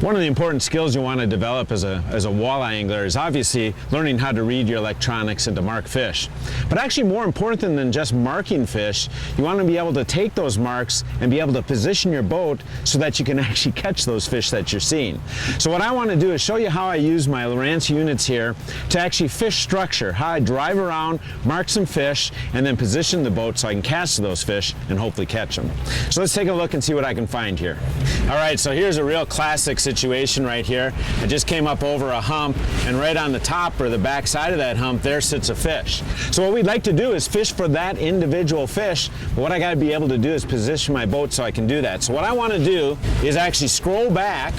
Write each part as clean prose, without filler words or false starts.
One of the important skills you want to develop as a walleye angler is obviously learning how to read your electronics and to mark fish. But actually more important than just marking fish, you want to be able to take those marks and be able to position your boat so that you can actually catch those fish that you're seeing. So what I want to do is show you how I use my Lowrance units here to actually fish structure, how I drive around, mark some fish, and then position the boat so I can cast those fish and hopefully catch them. So let's take a look and see what I can find here. All right, so here's a real classic situation right here. I just came up over a hump, and right on the top or the back side of that hump there sits a fish. So what we'd like to do is fish for that individual fish, but what I got to be able to do is position my boat so I can do that. So what I want to do is actually scroll back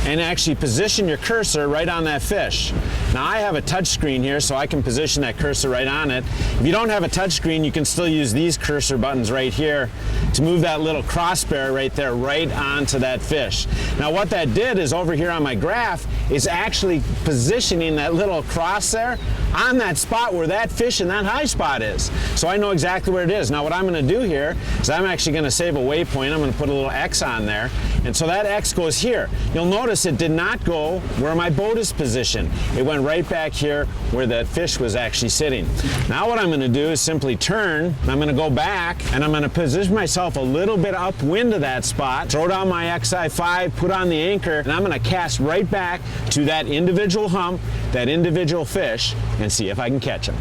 and actually position your cursor right on that fish. Now I have a touch screen here, so I can position that cursor right on it. If you don't have a touch screen, you can still use these cursor buttons right here to move that little crossbar right there right onto that fish. Now what that did is over here on my graph is actually positioning that little cross there on that spot where that fish in that high spot is. So I know exactly where it is. Now what I'm going to do here is I'm actually going to save a waypoint. I'm going to put a little X on there, and so that X goes here. You'll notice it did not go where my boat is positioned. It went right back here where that fish was actually sitting. Now what I'm going to do is simply turn, I'm going to go back, and I'm going to position myself a little bit upwind of that spot, throw down my XI5, put on the anchor, and I'm going to cast right back to that individual hump, that individual fish, and see if I can catch him.